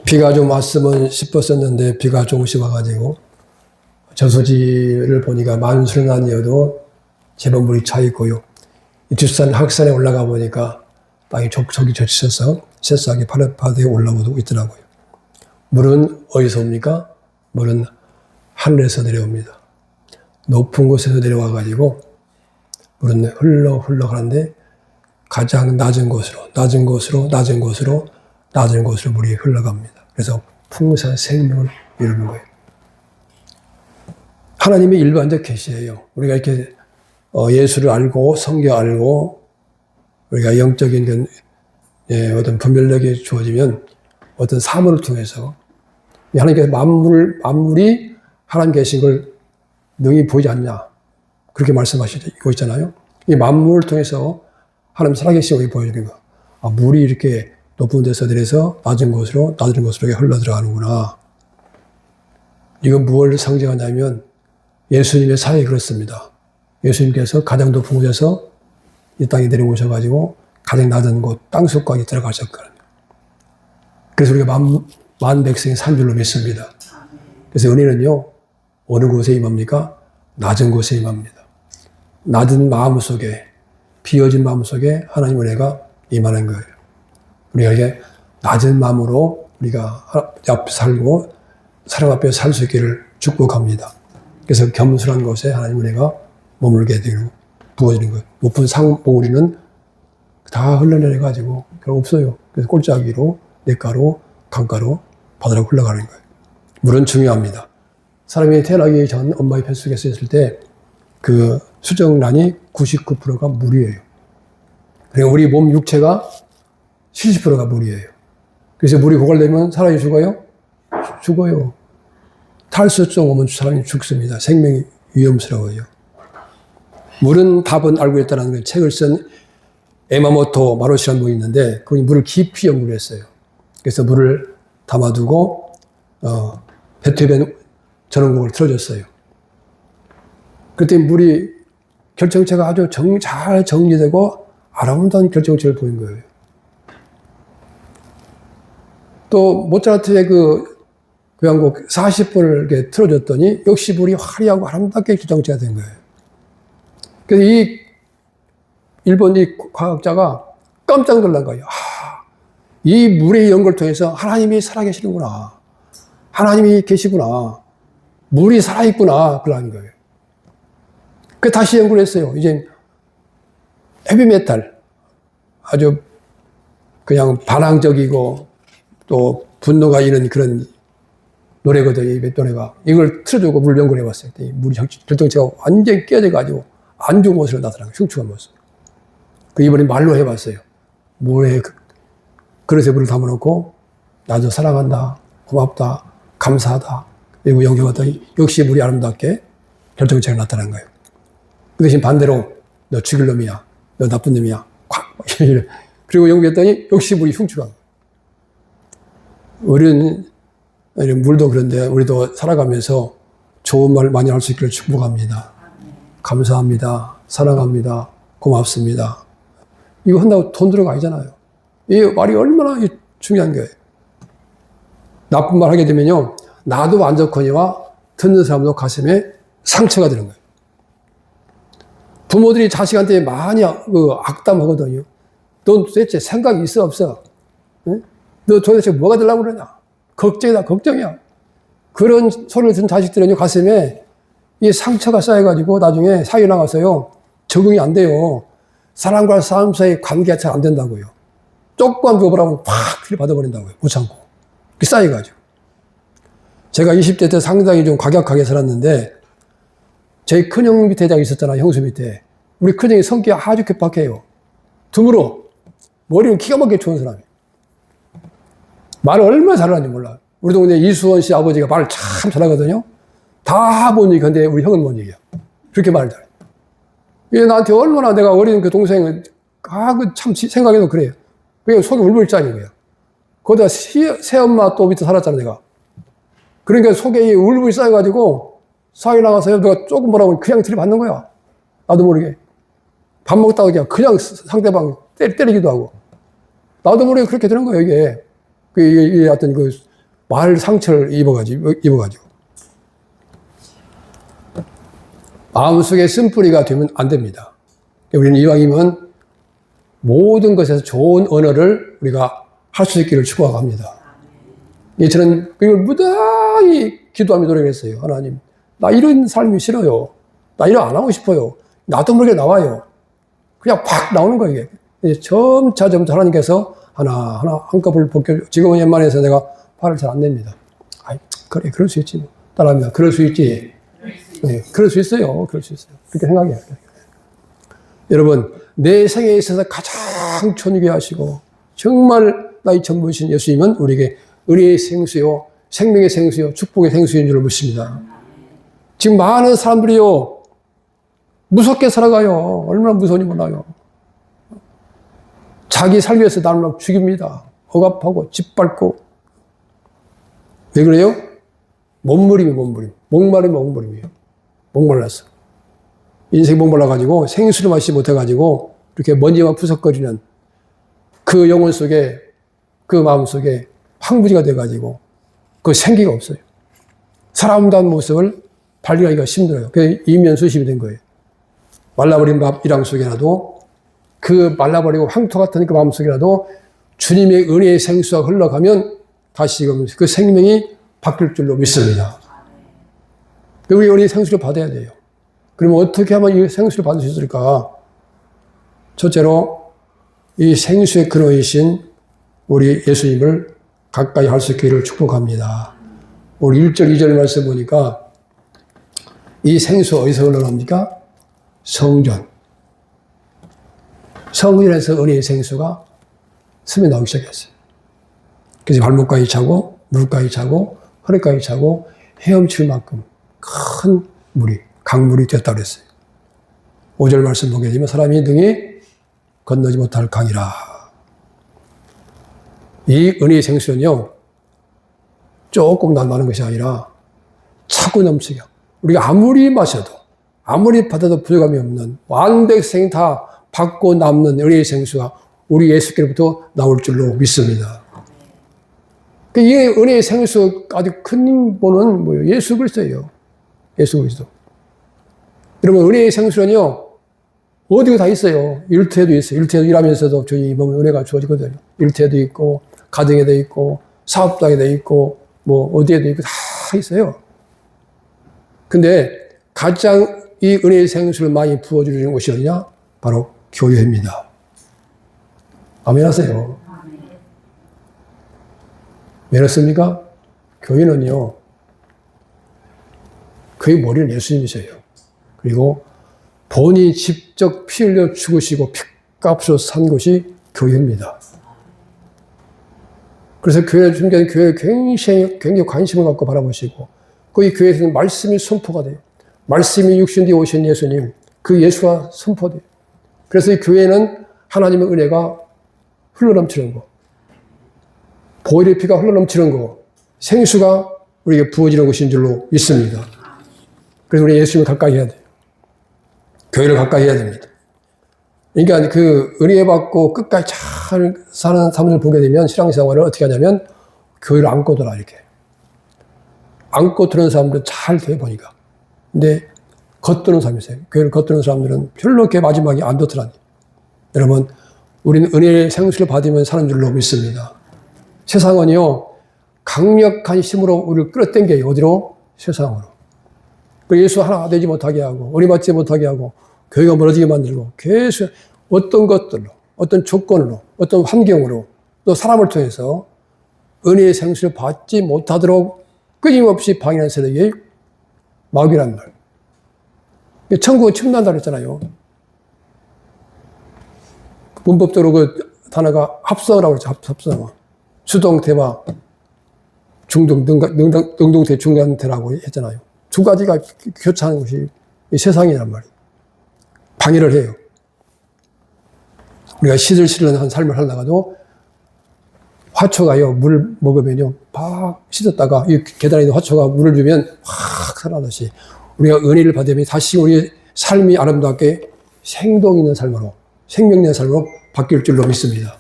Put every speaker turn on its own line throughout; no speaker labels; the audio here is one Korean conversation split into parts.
비가 좀 왔으면 싶었었는데 비가 조금씩 와가지고 저수지를 보니까 만순간이어도 제법 물이 차 있고요. 이 뒷산 학산에 올라가 보니까 땅이 족척이 젖혀서 새싹이 파릇파릇하게 올라오고 있더라고요. 물은 어디서 옵니까? 물은 하늘에서 내려옵니다. 높은 곳에서 내려와가지고 물은 흘러 가는데 가장 낮은 곳으로 물이 흘러갑니다. 그래서 풍성한 생명을 이루는 거예요. 하나님의 일반적 계시예요. 우리가 이렇게 예수를 알고 성경 알고 우리가 영적인 어떤 분별력이 주어지면 어떤 사물을 통해서 하나님께서 만물이 하나님 계신 걸 능히 보이지 않냐 그렇게 말씀하시고 있잖아요. 이 만물을 통해서 하나님 살아계신 걸 보여주는 거. 아, 물이 이렇게 높은 데서 내려서 낮은 곳으로 이렇게 흘러 들어가는구나. 이건 무엇을 상징하냐면 예수님의 사역이 그렇습니다. 예수님께서 가장 높은 곳에서 이 땅에 내려오셔가지고 가장 낮은 곳 땅속까지 들어가셨거든요. 그래서 우리가 만 백성이 산 줄로 믿습니다. 그래서 은혜는요 어느 곳에 임합니까? 낮은 곳에 임합니다. 낮은 마음 속에 비어진 마음 속에 하나님 은혜가 임하는 거예요. 우리가 이게 낮은 마음으로 우리가 앞에 살고 사람 앞에 살 수 있기를 축복합니다. 그래서 겸손한 곳에 하나님 은혜가 머물게 되고 부어지는 거예요. 높은 상봉우리는 다 흘러내려가지고 별로 없어요. 그래서 꼴짜기로 냇가로 강가로 바다로 흘러가는 거예요. 물은 중요합니다. 사람이 태어나기 전 엄마의 뱃속에서 있을 때 그 수정란이 99%가 물이에요. 그리고 우리 몸 육체가 70%가 물이에요. 그래서 물이 고갈되면 사람이 죽어요? 죽어요. 탈수증 오면 사람이 죽습니다. 생명이 위험스러워요. 물은 답은 알고 있다는 걸 책을 쓴 에마모토 마루시라는 분이 있는데 그분이 물을 깊이 연구를 했어요. 그래서 물을 담아두고 베토벤 전원곡을 틀어줬어요. 그때 물이 결정체가 아주 잘 정리되고 아름다운 결정체를 보인 거예요. 또 모차르트의 그 교향곡 40분을 이렇게 틀어줬더니 역시 물이 화려하고 아름답게 결정체가 된 거예요. 그래서 이 일본 이 과학자가 깜짝 놀란 거예요. 이 물의 연결을 통해서 하나님이 살아계시는구나. 하나님이 계시구나. 물이 살아있구나. 그러는 거예요. 그 다시 연구를 했어요. 이제 헤비메탈. 아주 그냥 반항적이고 또 분노가 있는 그런 노래거든요. 이 노래가. 이걸 틀어주고 물 연구를 해봤어요. 물이 결정체가 완전히 깨져가지고 안 좋은 모습으로 나타나고 흉측한 모습. 그 이번에 말로 해봤어요. 물에 그릇에 물을 담아놓고 나도 사랑한다, 고맙다, 감사하다. 그리고 연결했더니 역시 물이 아름답게 결정체가 나타난 거예요. 그 대신 반대로 너 죽일 놈이야, 너 나쁜 놈이야. 그리고 연구했더니 역시 물이 흉측한 거예요. 우리는 물도 그런데 우리도 살아가면서 좋은 말 많이 할 수 있기를 축복합니다. 감사합니다. 사랑합니다. 고맙습니다. 이거 한다고 돈 들어가잖아요. 이 말이 얼마나 중요한 거예요. 나쁜 말 하게 되면요. 나도 안 좋거니와 듣는 사람도 가슴에 상처가 되는 거예요. 부모들이 자식한테 많이 악담하거든요. 넌 도대체 생각이 있어 없어? 응? 너 도대체 뭐가 되려고 그러냐? 걱정이다 걱정이야. 그런 소리를 듣는 자식들은요. 가슴에 이 상처가 쌓여가지고 나중에 사회 나가서요. 적응이 안 돼요. 사람과 사람 사이의 관계가 잘 안 된다고요. 조금만 줘보라면 팍 피를 받아버린다고요. 못 참고. 그게 쌓여가지고. 제가 20대 때 상당히 좀 과격하게 살았는데 제 큰형 밑에 자가 있었잖아요. 형수 밑에. 우리 큰형이 성격이 아주 괴팍해요. 드물어. 머리는 기가 막히게 좋은 사람이에요. 말을 얼마나 잘하는지 몰라. 우리 동네 이수원 씨 아버지가 말을 참 잘하거든요. 다 못 얘기하는데 우리 형은 못 얘기해요. 그렇게 말을 잘해. 이게 나한테 얼마나 내가 어린 그 동생은 참 생각해도 그래요. 그냥 속이 울불짜는 거야. 거기다 새엄마 또 밑에 살았잖아, 내가. 그러니까 속에 울불이 쌓여가지고 사회 나가서 누가 조금 뭐라고 그냥 들이받는 거야. 나도 모르게. 밥 먹다가 그냥 상대방 때리기도 하고. 나도 모르게 그렇게 되는 거예요, 이게. 이게 어떤 말 상처를 입어가지고. 마음속에 쓴뿌리가 되면 안 됩니다. 우리는 이왕이면 모든 것에서 좋은 언어를 우리가 할 수 있기를 축복합니다. 저는 이걸 무단히 기도하며 노력했어요. 하나님, 나 이런 삶이 싫어요. 나 이런 안 하고 싶어요. 나도 모르게 나와요. 그냥 팍 나오는 거예요, 이게. 점차 하나님께서 하나하나 한꺼번에 벗겨, 지금은 웬만해서 내가 화를 잘 안 냅니다. 아이, 그래, 그럴 수 있지. 따라하면, 그럴 수 있지. 네, 그럴 수 있어요. 그럴 수 있어요. 그렇게 생각해요. 여러분, 내 생에 있어서 가장 존귀하시고, 정말 나의 전부이신 예수님은 우리에게 은혜의 생수요, 생명의 생수요, 축복의 생수인 줄 믿습니다. 지금 많은 사람들이요, 무섭게 살아가요. 얼마나 무서운지 몰라요. 자기 살기 위해서 나를 막 죽입니다. 억압하고, 짓밟고. 왜 그래요? 몸부림이에요, 몸부림. 목마름이에요. 목말랐어. 인생 목말라가지고 생수를 마시지 못해가지고 이렇게 먼지만 푸석거리는 그 영혼 속에, 그 마음 속에 황무지가 돼가지고 그 생기가 없어요. 사람다운 모습을 발견하기가 힘들어요. 그게 이면수심이 된 거예요. 말라버린 일왕 속에라도, 그 말라버리고 황토 같은 그 마음 속에라도 주님의 은혜의 생수가 흘러가면 다시금 그 생명이 바뀔 줄로 믿습니다. 우리 은혜의 생수를 받아야 돼요. 그러면 어떻게 하면 이 생수를 받을 수 있을까? 첫째로 이 생수의 근원이신 우리 예수님을 가까이 할 수 있기를 축복합니다. 우리 1절, 2절 말씀 보니까 이 생수 어디서 흘러납니까? 성전. 성전에서 은혜의 생수가 스며 나오기 시작했어요. 그래서 발목까지 차고, 물까지 차고, 허리까지 차고, 헤엄칠 만큼 큰 물이, 강물이 됐다고 그랬어요. 5절 말씀 보게 되면 사람이 등이 건너지 못할 강이라. 이 은혜의 생수는요, 조금 나는 것이 아니라 차고 넘치게, 우리가 아무리 마셔도, 아무리 받아도 부족함이 없는 완백생 다 받고 남는 은혜의 생수가 우리 예수께로부터 나올 줄로 믿습니다. 이 은혜의 생수 아주 큰 본은 뭐예요? 예수 그리스도예요. 예수 그리스도. 여러분, 은혜의 생수는요, 어디가 다 있어요. 일터에도 있어요. 일터에도 일하면서도 저희 보면 은혜가 주어지거든요. 일터에도 있고, 가정에도 있고, 사업장에도 있고, 뭐, 어디에도 있고, 다 있어요. 근데 가장 이 은혜의 생수를 많이 부어주는 곳이 어디냐? 바로 교회입니다. 아멘 하세요. 왜 그렇습니까? 교회는요, 그의 머리는 예수님이세요. 그리고 본인이 직접 피 흘려 죽으시고 피값으로 산 곳이 교회입니다. 그래서 주님께서는 교회에 굉장히 관심을 갖고 바라보시고, 그 교회에서는 말씀이 선포가 돼요. 말씀이 육신 뒤에 오신 예수님, 그 예수가 선포돼요. 그래서 이 교회는 하나님의 은혜가 흘러넘치는 거, 보혈의 피가 흘러넘치는 거, 생수가 우리에게 부어지는 곳인 줄로 믿습니다. 그래서 우리 예수님을 가까이 해야 돼요. 교회를 가까이 해야 됩니다. 그러니까 그 은혜 받고 끝까지 잘 사는 사람을 보게 되면 신앙생활을 어떻게 하냐면 교회를 안고 들어 이렇게. 안고 들은 사람들은 잘 돼 보니까. 근데 겉도는 사람이 있어요. 교회를 겉도는 사람들은 별로 이렇게 마지막에 안 좋더라니. 여러분, 우리는 은혜의 생수를 받으면 사는 줄로 믿습니다. 세상은요, 강력한 힘으로 우리를 끌어당겨요. 어디로? 세상으로. 예수 하나 되지 못하게 하고, 은혜 받지 못하게 하고, 교회가 멀어지게 만들고, 계속 어떤 것들로, 어떤 조건으로, 어떤 환경으로, 또 사람을 통해서 은혜의 생수를 받지 못하도록 끊임없이 방해하는 세력이 마귀란 말. 천국은 침난다 그랬잖아요. 문법적으로 그 단어가 합성이라고 그랬죠. 합성. 수동, 대마, 중동, 능동태, 중간태라고 했잖아요. 두 가지가 교차하는 것이 이 세상이란 말이에요. 방해를 해요. 우리가 시들시들한 삶을 하다가도 화초가요, 물 먹으면요, 팍 씻었다가, 이 계단에 있는 화초가 물을 주면 확 살아나듯이, 우리가 은혜를 받으면 다시 우리의 삶이 아름답게 생동 있는 삶으로, 생명 있는 삶으로 바뀔 줄로 믿습니다.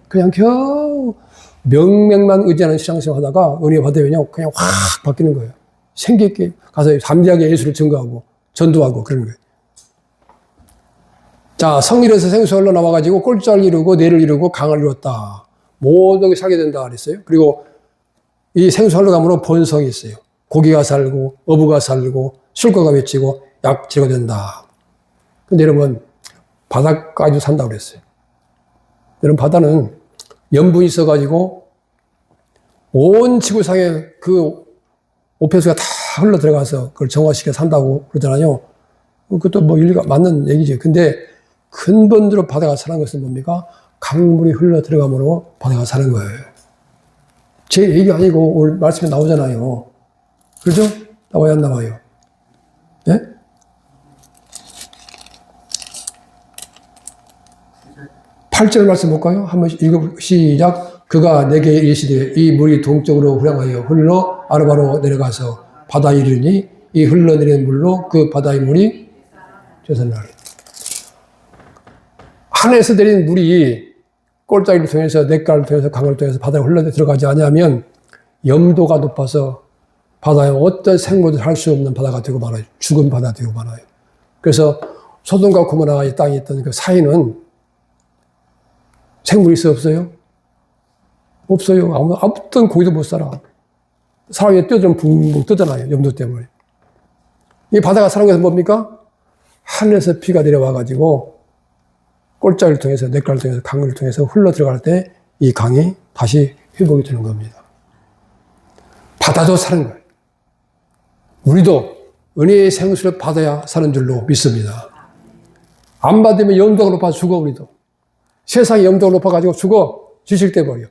그냥 겨우 명맥만 의지하는 신앙생활 하다가 은혜 받으면요, 그냥 확 바뀌는 거예요. 생기 있게 가서 담대하게 예수를 증거하고, 전도하고 그런 거예요. 자, 성일에서 생수가 흘러나와가지고 꼴짝을 이루고 뇌를 이루고 강을 이뤘다. 모든 게 살게 된다 그랬어요. 그리고 이 생수가 흘러감으로 본성이 있어요. 고기가 살고 어부가 살고 술가가 맺히고 약재가 된다. 근데 여러분 바닷가에도 산다고 그랬어요. 여러분 바다는 염분이 있어가지고 온 지구상에 그 오폐수가 다 흘러 들어가서 그걸 정화시켜 산다고 그러잖아요. 그것도 뭐 일리가 맞는 얘기죠. 근데 근본적으로 바다가 사는 것은 뭡니까? 강물이 흘러 들어감으로 바다가 사는 거예요. 제 얘기 아니고 오늘 말씀에 나오잖아요. 그죠? 나와야 안 나와요? 예? 팔 절 말씀 볼까요? 한번 읽어 시작. 그가 내게 이르시되 이 물이 동쪽으로 후량하여 흘러 아르바로 내려가서 바다에 이르니 이 흘러내리는 물로 그 바다의 물이 되살라니. 하늘에서 내리는 물이 꼴짜기를 통해서 냇가를 통해서 강을 통해서 바다에 흘러 들어가지 않으면 염도가 높아서 바다에 어떤 생물도 할 수 없는 바다가 되고 말아요. 죽은 바다가 되고 말아요. 그래서 소돔과 고모라의 땅에 있던 그 사이는 생물이 있어 없어요? 없어요. 아무튼 고기도 못 살아. 사람이 뛰어들면 붕붕 뜨잖아요. 염도 때문에. 이 바다가 사는 것은 뭡니까? 하늘에서 비가 내려와가지고 꼴짝을 통해서 냇가를 통해서 강을 통해서 흘러 들어갈 때 이 강이 다시 회복이 되는 겁니다. 바다도 사는 거예요. 우리도 은혜의 생수를 받아야 사는 줄로 믿습니다. 안 받으면 염도가 높아 죽어 우리도. 세상이 염도가 높아가지고 죽어 지식돼 버려.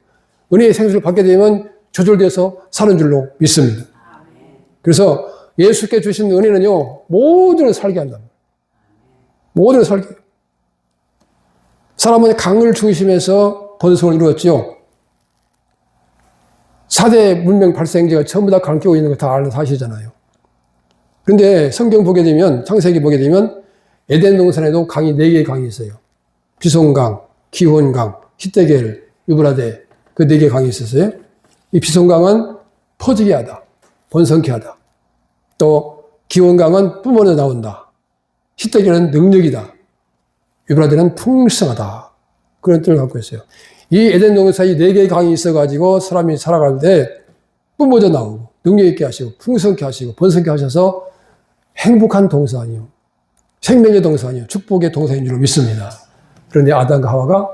은혜의 생수를 받게 되면 조절돼서 사는 줄로 믿습니다. 그래서 예수께 주신 은혜는요 모든 걸 살게 한다. 모든 걸 살게. 사람은 강을 중심해서 번성을 이루었죠. 4대 문명 발생지가 전부 다 강 끼고 있는 거 다 아는 사실이잖아요. 그런데 성경 보게 되면, 창세기 보게 되면 에덴 동산에도 강이 4개의 강이 있어요. 비손강, 기혼강, 히데겔, 유브라데 그 4개의 강이 있었어요. 이 비손강은 퍼지게 하다, 번성케 하다. 또 기혼강은 뿜어져 나온다. 히데겔은 능력이다. 유브라데는 풍성하다. 그런 뜻을 갖고 있어요. 이 에덴 동산에 4개의 강이 있어가지고 사람이 살아갈 때 뿜어져 나오고 능력 있게 하시고 풍성케 하시고 번성케 하셔서 행복한 동산이요. 생명의 동산이요. 축복의 동산인 줄로 믿습니다. 그런데 아담과 하와가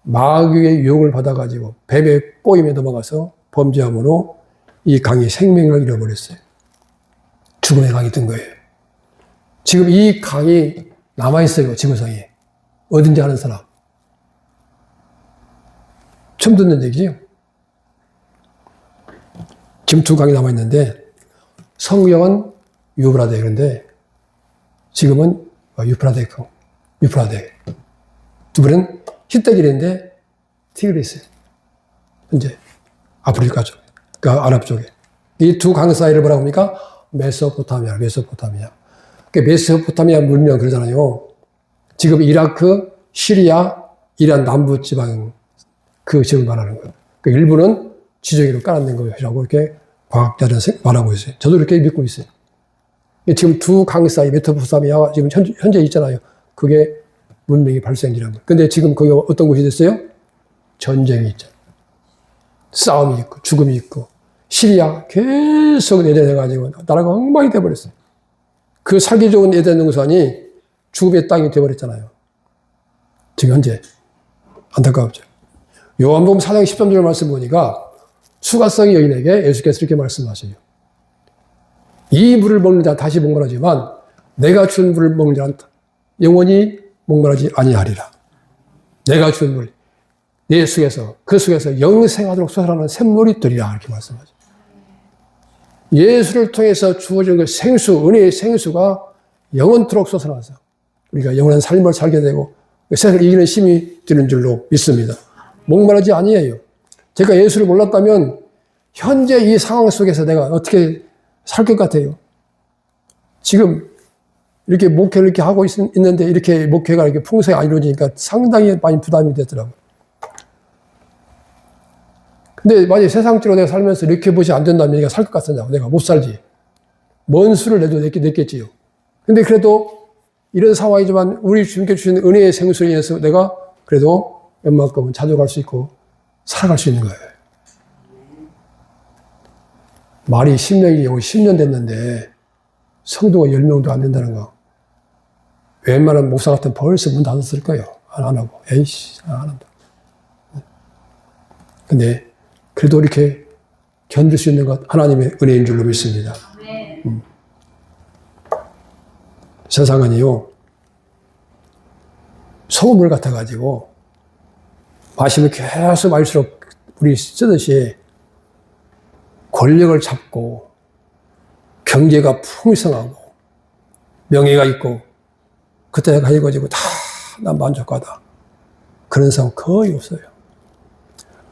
마귀의 유혹을 받아가지고 뱀의 꼬임에 넘어가서 범죄함으로 이 강이 생명을 잃어버렸어요. 죽음의 강이 된 거예요. 지금 이 강이 남아있어요. 지구상에. 어딘지 아는 사람. 처음 듣는 얘기죠. 지금 2강이 남아있는데 성경은 유브라데 그런데 지금은 유프라데. 두 분은 히데겔인데 티그리스. 현재 아프리카 쪽, 그러니까 아랍 쪽에. 이 두 강 사이를 뭐라고 합니까? 메소포타미아. 그 메소포타미아 문명 그러잖아요. 지금 이라크, 시리아, 이란 남부 지방 그 지역을 말하는 거예요. 그 일부는 지정으로 깔아낸 거라고 이렇게 과학자들은 말하고 있어요. 저도 이렇게 믿고 있어요. 지금 두 강 사이 메소포타미아가 지금 현재 있잖아요. 그게 문명이 발생지라는 거예요. 근데 지금 거기 어떤 곳이 됐어요? 전쟁이 있죠. 싸움이 있고 죽음이 있고 시리아 계속 내려가지고 나라가 엉망이 돼버렸어요. 그 살기 좋은 에덴 동산이 죽음의 땅이 돼버렸잖아요. 지금 현재 안타깝죠. 요한복음 4장 13절 말씀 보니까 수가성의 여인에게 예수께서 이렇게 말씀하세요. 이 물을 먹는 자 다시 목마르지만 내가 준 물을 먹는 자는 영원히 목마르지 아니하리라. 내가 준 물, 내 속에서 그 속에서 영생하도록 솟아나는 샘물이 되리라 이렇게 말씀하죠. 예수를 통해서 주어진 그 생수, 은혜의 생수가 영원토록 솟아나서 우리가 영원한 삶을 살게 되고 세상을 이기는 힘이 되는 줄로 믿습니다. 목마르지 아니에요. 제가 예수를 몰랐다면 현재 이 상황 속에서 내가 어떻게 살 것 같아요? 지금 이렇게 목회를 이렇게 하고 있는데 이렇게 목회가 이렇게 풍성히 안 이루어지니까 상당히 많이 부담이 되더라고요. 근데 만약에 세상적으로 내가 살면서 이렇게 보지 안 된다면 내가 살 것 같으냐고. 내가 못 살지. 먼 수를 내도 냈겠지요. 근데 그래도 이런 상황이지만 우리 주님께 주신 은혜의 생수로 인해서 내가 그래도 웬만큼은 찾아갈 수 있고 살아갈 수 있는 거예요. 말이 10년이 10년 됐는데 성도가 10명도 안 된다는 거. 웬만한 목사 같은 벌써 문 닫았을 거예요. 안 하고. 에이씨, 안 한다. 근데 그래도 이렇게 견딜 수 있는 것 하나님의 은혜인 줄로 믿습니다. 세상은요, 소금물 같아가지고 마시면 계속 마실수록 우리 쓰듯이 권력을 잡고 경제가 풍성하고 명예가 있고 그때 가지고 다 난 만족하다. 그런 사람 거의 없어요.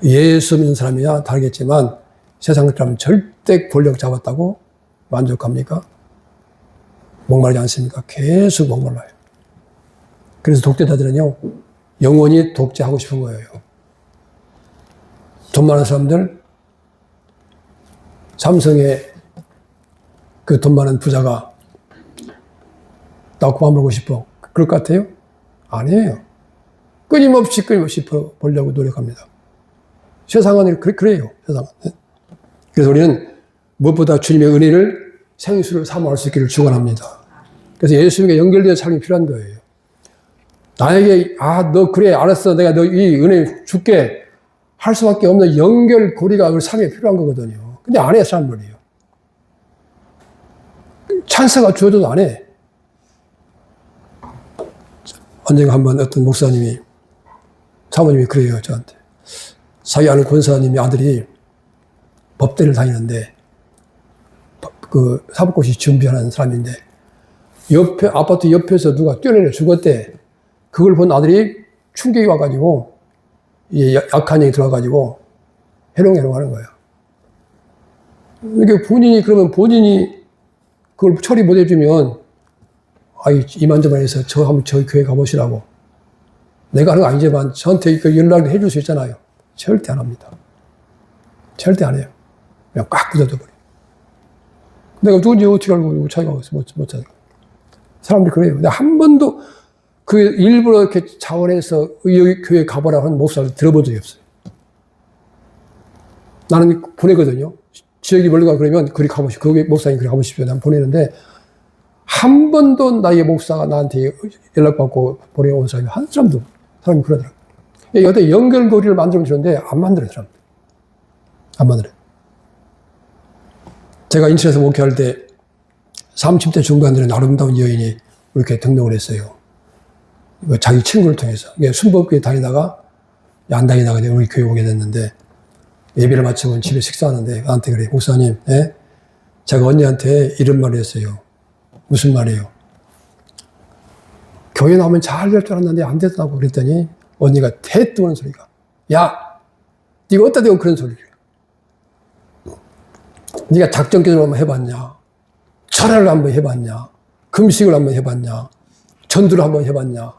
예수 믿는 사람이야 다르겠지만 세상 사람은 절대 권력 잡았다고 만족합니까? 목마르지 않습니까? 계속 목말라요. 그래서 독재자들은요, 영원히 독재하고 싶은 거예요. 돈 많은 사람들, 삼성의 그 돈 많은 부자가 나하고 밥 먹고 싶어. 그럴 것 같아요? 아니에요. 끊임없이 벌려고 노력합니다. 세상은 그래요. 세상은. 그래서 우리는 무엇보다 주님의 은혜를 생수를 사모할 수 있기를 축원합니다. 그래서 예수님과 연결되어 삶이 필요한 거예요. 나에게 너 그래 알았어 내가 너 이 은혜 줄게 할 수밖에 없는 연결고리가 우리 삶에 필요한 거거든요. 근데 안 해요 사람들이요. 찬스가 주어져도 안 해. 언젠가 한번 어떤 목사님이 사모님이 그래요 저한테. 자기 아는 권사님의 아들이 법대를 다니는데 그 사법고시 준비하는 사람인데 아파트 옆에서 누가 뛰어내려 죽었대. 그걸 본 아들이 충격이 와가지고 약한 영이 들어와가지고 해롱해롱 하는 거예요. 이게 그러면 본인이 그걸 처리 못 해주면 이만저만 해서 한번 저희 교회 가보시라고. 내가 하는 거 아니지만 저한테 그 연락을 해줄 수 있잖아요. 절대 안 합니다. 절대 안 해요. 그냥 꽉 굳어져 버려. 내가 누군지 어떻게 알고 자기가 못 찾아. 사람들이 그래요. 내가 한 번도 그 일부러 이렇게 자원해서 여기 교회 가보라 하는 목사를 들어본 적이 없어요. 나는 보내거든요. 지역이 멀리 가 그러면 그리 가보시오. 거기 목사님 그리 가보십시오. 난 보내는데 한 번도 나의 목사가 나한테 연락받고 보내온 사람이 한 사람이 그러더라고요. 여기다 연결고리를 만들어 주는데 안 만들어요, 사람들. 안 만들어요. 제가 인천에서 목회할 때 30대 중반들의 아름다운 여인이 이렇게 등록을 했어요. 자기 친구를 통해서. 순복교에 다니다가 안 다니다가 우리 교회 오게 됐는데 예배를 마치고 집에 식사하는데 나한테 그래. 목사님, 제가 언니한테 이런 말을 했어요. 무슨 말이에요? 교회 나오면 잘 될 줄 알았는데 안 됐다고 그랬더니 언니가 대뜨는 소리가 야, 네가 어디다 대고 그런 소리를 네가 작전기도를 한번 해봤냐? 철야를 한번 해봤냐? 금식을 한번 해봤냐? 전도를 한번 해봤냐?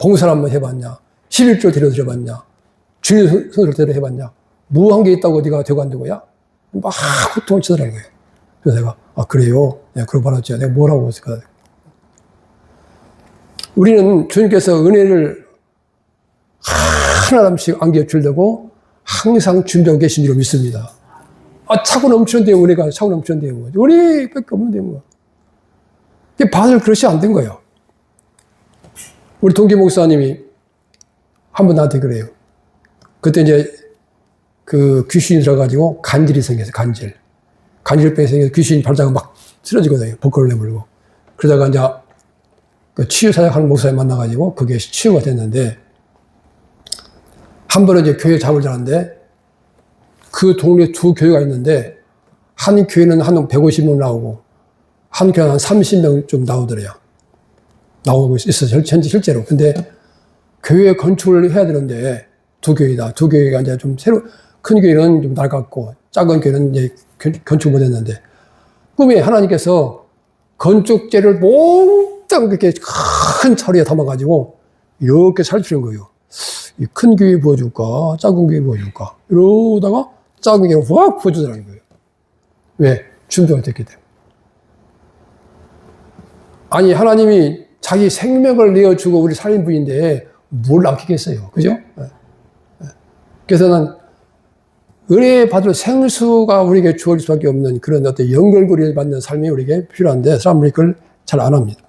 봉사를 한번 해봤냐? 11조 데려드려봤냐? 주님 성수를 데려해봤냐? 무한 게 있다고 네가 되고 안 되고야? 막 고통을 치더라는 거예요. 그래서 내가 그래요? 네, 그러고 말았죠. 내가 뭐라고 했을까? 우리는 주님께서 은혜를 하나씩 안겨주려고 항상 준비하고 계신 줄 믿습니다. 차고 넘치는데 은혜가 차고 넘치는데 뭐 은혜밖에 없는데 뭐 이게 받을 그릇이 안 된 거예요. 우리 동기 목사님이 한 번 나한테 그래요. 그때 이제 그 귀신이 들어가지고 간질이 생겨서 간질병이 생겨서 귀신이 발자가 막 쓰러지거든요. 복걸을 내물고. 그러다가 이제 그 치유 사역하는 목사님 만나가지고 그게 치유가 됐는데 한 번은 이제 교회 잡을 자는데 그 동네에 두 교회가 있는데 한 교회는 한 150명 나오고 한 교회는 한 30명 좀 나오더래요. 나오고 있어서 현재 실제로. 근데 교회 건축을 해야 되는데 두 교회다. 두 교회가 이제 좀 새로 큰 교회는 좀 낡았고 작은 교회는 이제 건축 못했는데 꿈에 하나님께서 건축재를 몽땅 그렇게 큰 자리에 담아가지고 이렇게 살피는 거예요. 이 큰 교회 부어줄까 작은 교회 부어줄까 이러다가 작은 교회를 확 부어주더라는 거예요. 왜? 준비가 됐기 때문에. 아니 하나님이 자기 생명을 내어주고 우리 살린 분인데 뭘 남기겠어요. 그죠? 그래서 난 은혜 받을 생수가 우리에게 주어질 수밖에 없는 그런 어떤 연결고리를 받는 삶이 우리에게 필요한데 사람들이 그걸 잘 안 합니다.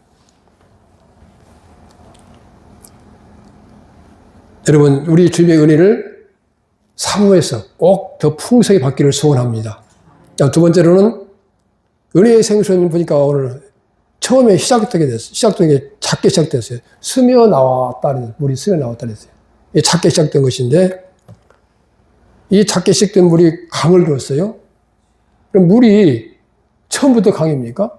여러분 우리 주님의 은혜를 사모해서 꼭 더 풍성히 받기를 소원합니다. 두 번째로는 은혜의 생수는 보니까 오늘 처음에 시작되게 됐어요. 시작되게 작게 시작됐어요. 스며 나왔다. 물이 스며 나왔다 그랬어요. 작게 시작된 것인데 이 작게 시작된 물이 강을 이뤘어요. 그럼 물이 처음부터 강입니까?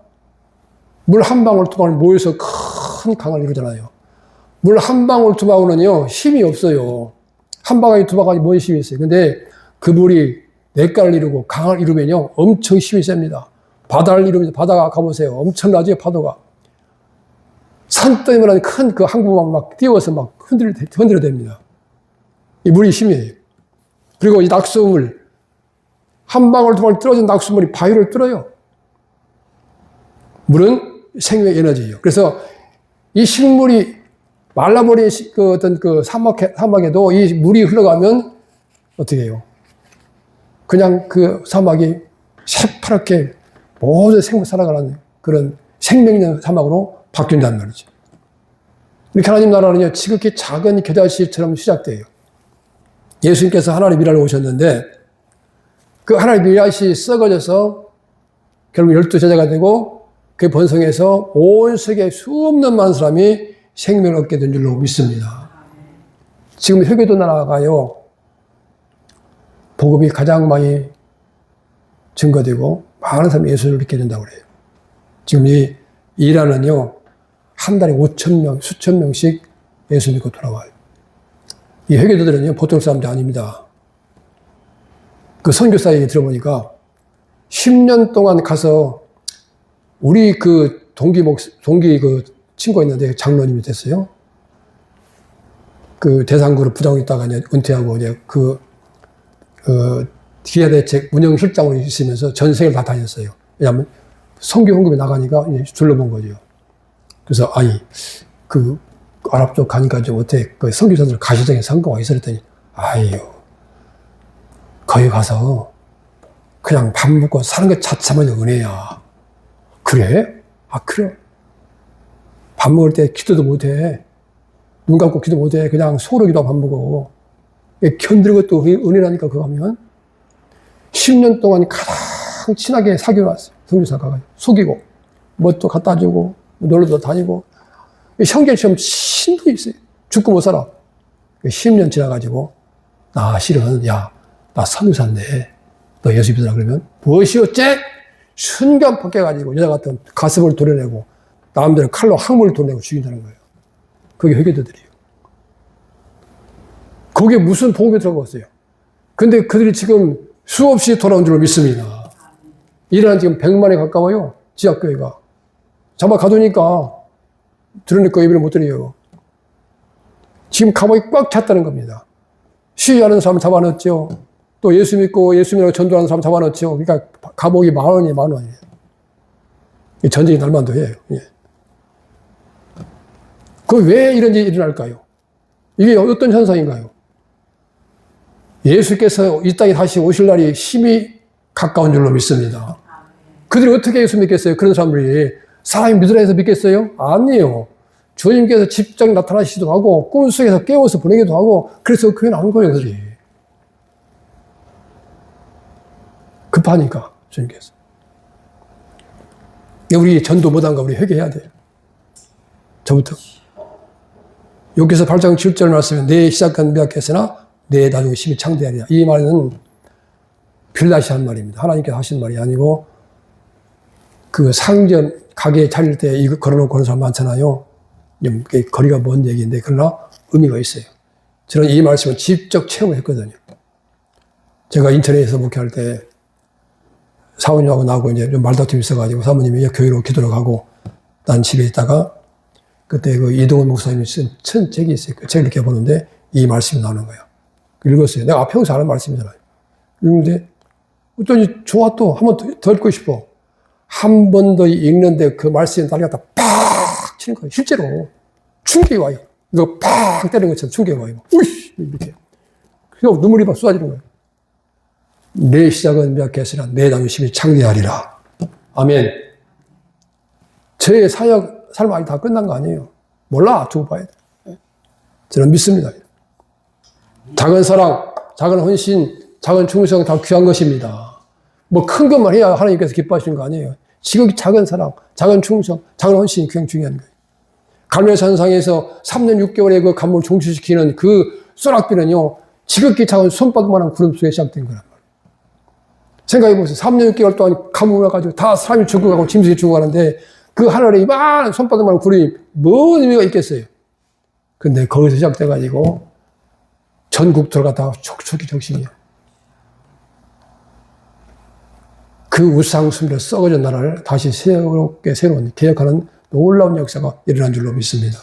물 한 방울 두 방울 모여서 큰 강을 이루잖아요. 물 한 방울 두 방울은요 힘이 없어요. 한 방울이 두 방울이 뭔 힘이 있어요. 근데 그 물이 냇가를 이루고 강을 이루면요 엄청 힘이 셉니다. 바다를 이루면서 바다가 가보세요. 엄청나죠 파도가. 산더미만 큰 그 항구만 막 띄워서 막 흔들어댑니다. 이 물이 힘이에요. 그리고 이 낙수물 한 방울 두 방울 떨어진 낙수물이 바위를 뚫어요. 물은 생명의 에너지예요. 그래서 이 식물이 말라버린 그 어떤 그 사막에도 이 물이 흘러가면 어떻게 해요? 그냥 그 사막이 새파랗게 모든 생물 살아가는 그런 생명력 사막으로 바뀐다는 말이죠. 이렇게 하나님 나라는요, 지극히 작은 겨자씨처럼 시작돼요. 예수님께서 하나님 일하러 오셨는데, 그 하나님 일하시 썩어져서 결국 12제자가 되고, 그 번성해서 온 세계 수없는 많은 사람이 생명을 얻게 된 줄로 믿습니다. 지금 회개도 나라가요, 복음이 가장 많이 증거되고, 많은 사람이 예수를 믿게 된다고 그래요. 지금 이 이란은요, 한 달에 5,000명, 수천 명씩 예수 믿고 돌아와요. 이 회계도들은요, 보통 사람들이 아닙니다. 그 선교사 얘기 들어보니까 10년 동안 가서 우리 그 동기 그 친구가 있는데 장로님이 됐어요. 그 대상그룹 부장으로 있다가 이제 은퇴하고 이제 기아대책 운영실장으로 있으면서 전 세계를 다 다녔어요. 왜냐하면 선교 헌금이 나가니까 둘러본 거죠. 그래서 아니 그 아랍 쪽 가니까 좀 어떻게 그 선교사들 가시적인 성과가 있어 그랬더니 아유 거기 가서 그냥 밥 먹고 사는 것 자체만 은혜야. 그래? 아 그래? 밥 먹을 때 기도도 못해. 눈 감고 기도 못해. 그냥 속으로 기도하고 밥 먹어. 견디는 것도 은혜라니까 그거 하면 10년 동안 가장 친하게 사귀어 왔어요. 선교사가 속이고 뭣도 갖다 주고 놀러도 다니고 형제처럼 신도 있어요. 죽고 못 살아. 10년 지나가지고 나 실은 야 나 선교사인데 너 예수 믿으라 그러면 무엇이 어째? 순간 벗겨가지고 여자 같은 가슴을 도려내고 남들은 칼로 항문을 도려내고 죽인다는 거예요. 그게 회개도들이에요. 거기에 무슨 복음이 들어갔어요. 근데 그들이 지금 수없이 돌아온 줄로 믿습니다. 이란 지금 100만에 가까워요. 지역교회가. 잡아 가두니까 들으니까 예배를 못 드려요. 지금 감옥이 꽉 찼다는 겁니다. 시위하는 사람 잡아넣었죠. 또 예수 믿고 예수 믿고 전도하는 사람 잡아넣었죠. 그러니까 감옥이 10,000원이에요. 10,000원이에요. 전쟁이 날만도 해요. 예. 그 왜 이런 일이 일어날까요? 이게 어떤 현상인가요? 예수께서 이 땅에 다시 오실 날이 심히 가까운 줄로 믿습니다. 그들이 어떻게 예수 믿겠어요? 그런 사람들이 사람이 믿으라 해서 믿겠어요? 아니에요. 주님께서 직접 나타나시기도 하고 꿈속에서 깨워서 보내기도 하고 그래서 교회 나온 거예요. 그들이. 급하니까 주님께서. 우리 전도 못한 거 우리 회개해야 돼요. 저부터. 여기서 8장 7절 말씀에 내 시작한 미약했으나 내 나중에 심히 창대하리라. 이 말은 빌라시 한 말입니다. 하나님께서 하신 말이 아니고 그 상점 가게 차릴 때 이거 걸어놓고 그런 사람 많잖아요. 거리가 먼 얘기인데 그러나 의미가 있어요. 저는 이 말씀을 직접 체험을 했거든요. 제가 인천에서 목회할 때 사모님하고 나하고 이제 좀 말다툼이 있어가지고 사모님이 교회로 기도를 가고 난 집에 있다가 그때 그 이동훈 목사님이 쓴 천 책이 있어요. 그 책을 이렇게 보는데 이 말씀이 나오는 거예요. 읽었어요. 내가 평소 아는 말씀이잖아요. 읽는데 어쩌니 좋아 또 한 번 더 읽고 싶어. 한 번 더 읽는데 그 말씀이 나를 갖다 팍 치는 거예요. 실제로 충격이 와요. 이거 팍 때리는 것처럼 충격이 와요. 우이씨 이렇게. 그래서 눈물이 막 쏟아지는 거예요. 내 시작은 미약했으나 내 남심이 창대하리라. 아멘. 저의 사역 삶 아직 다 끝난 거 아니에요. 몰라 두고 봐야 돼. 저는 믿습니다. 작은 사랑, 작은 헌신, 작은 충성 다 귀한 것입니다. 뭐 큰 것만 해야 하나님께서 기뻐하시는 거 아니에요. 지극히 작은 사랑, 작은 충성, 작은 헌신이 굉장히 중요한 거예요. 갈멜산상에서 3년 6개월의 그 간목을 종식시키는 그 소낙비는요, 지극히 작은 손바닥만한 구름 속에 시작된 거란 말이에요. 생각해보세요. 3년 6개월 동안 가뭄을 가지고 다 사람이 죽어가고 짐승이 죽어가는데 그 하늘에 이만한 손바닥만한 구름이 뭔 의미가 있겠어요. 근데 거기서 시작돼가지고 전 국토를 갖다가 촉촉히 적시해요. 그 우상 숭배로 썩어진 나라를 다시 새롭게 새로운 개혁하는 놀라운 역사가 일어난 줄로 믿습니다.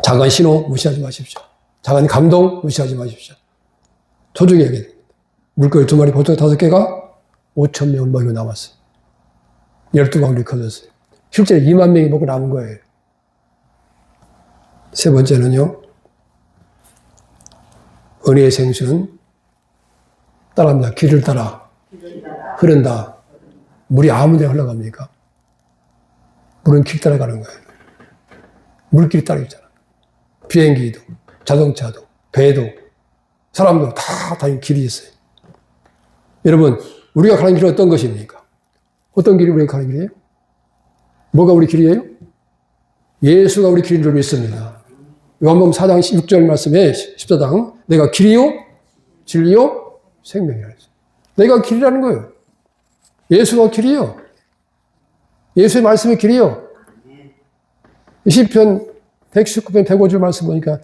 작은 신호 무시하지 마십시오. 작은 감동 무시하지 마십시오. 소중히 여겨야 됩니다. 물고기 2마리, 보통 5개가 5,000명을 먹이고 남았어요. 12방울이 커졌어요. 실제로 2만 명이 먹고 남은 거예요. 세 번째는요, 은혜의 생수는 따라합니다. 길을 따라 흐른다. 물이 아무 데나 흘러갑니까? 물은 길 따라가는 거예요. 물길이 따로 있잖아. 비행기도, 자동차도, 배도, 사람도 다 다니는 길이 있어요. 여러분, 우리가 가는 길은 어떤 것입니까? 어떤 길이 우리가 가는 길이에요? 뭐가 우리 길이에요? 예수가 우리 길인 줄 믿습니다. 요한복음 4장 6절 말씀에 14장 내가 길이요, 진리요, 생명이라 했어요. 내가 길이라는 거예요. 예수가 길이요. 예수의 말씀이 길이요. 시편 119편 105절 말씀 보니까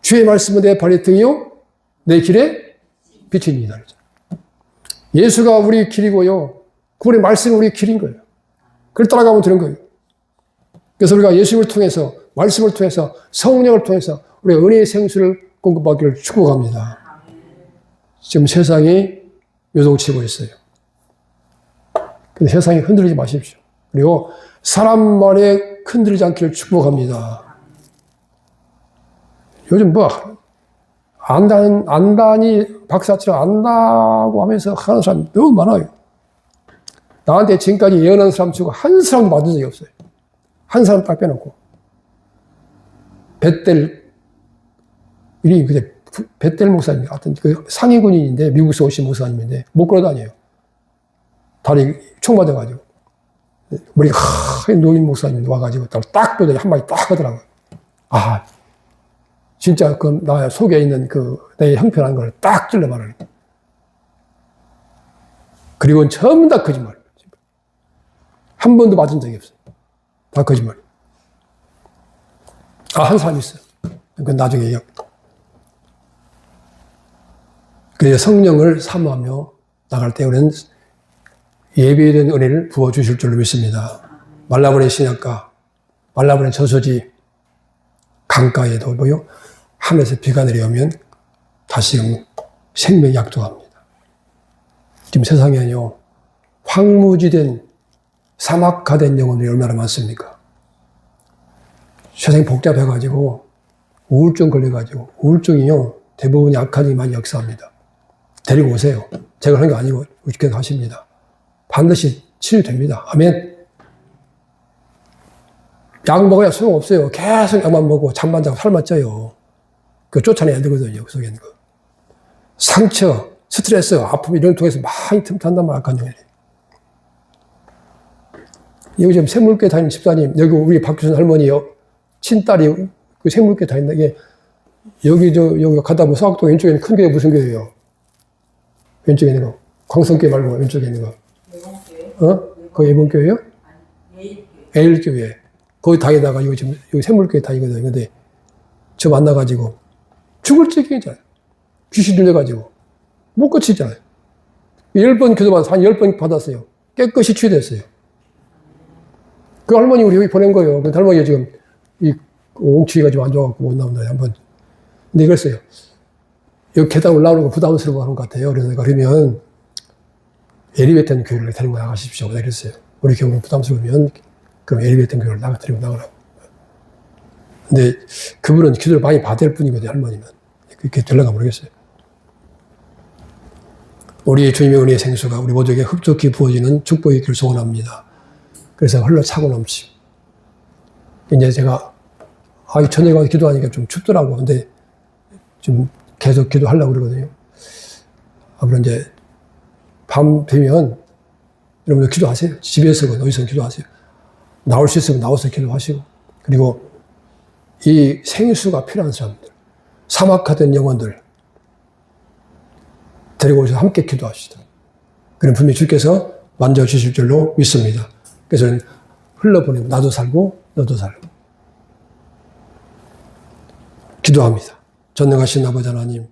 주의 말씀은 내 발의 등이요, 내 길에 빛입니다. 예수가 우리 길이고요. 그분의 말씀이 우리 길인 거예요. 그걸 따라가면 되는 거예요. 그래서 우리가 예수님을 통해서, 말씀을 통해서, 성령을 통해서 우리가 은혜의 생수를 공급받기를 축복합니다. 지금 세상이 요동치고 있어요. 근데 세상이 흔들리지 마십시오. 그리고 사람 말에 흔들리지 않기를 축복합니다. 요즘 뭐 안다니 박사처럼 안다고 하면서 하는 사람 너무 많아요. 나한테 지금까지 예언한 사람 치고 한 사람도 맞은 적이 없어요. 한 사람 딱 빼놓고. 벳델, 이름이 그때 벳델 목사님, 하여튼 그 상위 군인인데, 미국에서 오신 목사님인데, 못 걸어 다녀요. 다리 총 맞아가지고. 머리가 하얀 노인 목사님이 와가지고 딱 보더니 한 마디 딱 하더라고요. 아, 진짜 그 나 속에 있는 그 내 형편한 걸 딱 찔러 말하는 거예요. 그리고는 전부 다 거짓말. 한 번도 맞은 적이 없어요. 다 거짓말. 아, 한 사람 있어요. 그건 나중에 얘기합니다. 그래서 성령을 사모하며 나갈 때 우리는 예비된 은혜를 부어주실 줄로 믿습니다. 말라보의 신약가, 말라보의 저수지, 강가에도 뭐요? 하늘에서 비가 내려오면 다시금 생명이 약동합니다. 지금 세상에는요, 황무지된 사막화된 영혼들이 얼마나 많습니까? 세상이 복잡해가지고 우울증 걸려가지고 우울증이요 대부분 약한이 많이 역사합니다. 데리고 오세요. 제가 하는 게 아니고 우리께서 하십니다. 반드시 치유됩니다. 아멘. 약 먹어야 소용없어요. 계속 약만 먹고 잠만 자고 살만 쪄요. 그거 쫓아내야 되거든요. 그 속에는 거. 상처, 스트레스, 아픔 이런 통해서 많이 틈탄단 말이야. 악한 영혼이. 여기 지금 샘물교회 다니는 집사님, 여기 우리 박규선 할머니요. 친딸이 그 샘물교회 다닌다. 이게 여기 가다 보면 서학동 왼쪽에 있는 큰 교회 무슨 교회예요? 왼쪽에 있는 거. 광성교회 말고 왼쪽에 있는 거. 그거 예봉교회요? 에일교회. 거기 다니다가 이거 지금 여기 샘물교회 다니거든요. 근데 저 만나가지고 죽을 지경이잖아요. 귀신 들려가지고. 못 고치잖아요. 10번 기도받아서 한 10번 받았어요. 깨끗이 치유됐어요. 그 할머니 우리 여기 보낸 거예요. 그 할머니가 지금 이 옹치가 좀 안 좋아갖고 못 나온다. 한번. 근데 이랬어요. 여기 계단 올라오는 거 부담스러워 하는 것 같아요. 그래서 내가 그러면 에리베이터 교회를 데리고 나가십시오. 내가 그랬어요. 우리 경우는 부담스러우면 그럼 에리베이터 교회를 데리고 나가라고. 근데 그분은 기도를 많이 받을 뿐이거든요. 할머니는. 그렇게 될려나 모르겠어요. 우리의 주님의 은혜의 생수가 우리 모두에게 흡족히 부어지는 축복의 길을 소원합니다. 그래서 흘러차고 넘치고. 이제 제가, 저녁에 와서 기도하니까 좀 춥더라고. 근데 좀 계속 기도하려고 그러거든요. 앞으로 이제 밤 되면 여러분들 기도하세요. 집에서건 어디서 기도하세요. 나올 수 있으면 나와서 기도하시고. 그리고 이 생수가 필요한 사람들, 사막화된 영혼들 데리고 오셔서 함께 기도하시다. 그럼 분명히 주께서 만져주실 줄로 믿습니다. 그래서 흘러보내고 나도 살고 너도 살고 기도합니다. 전능하신 아버지 하나님,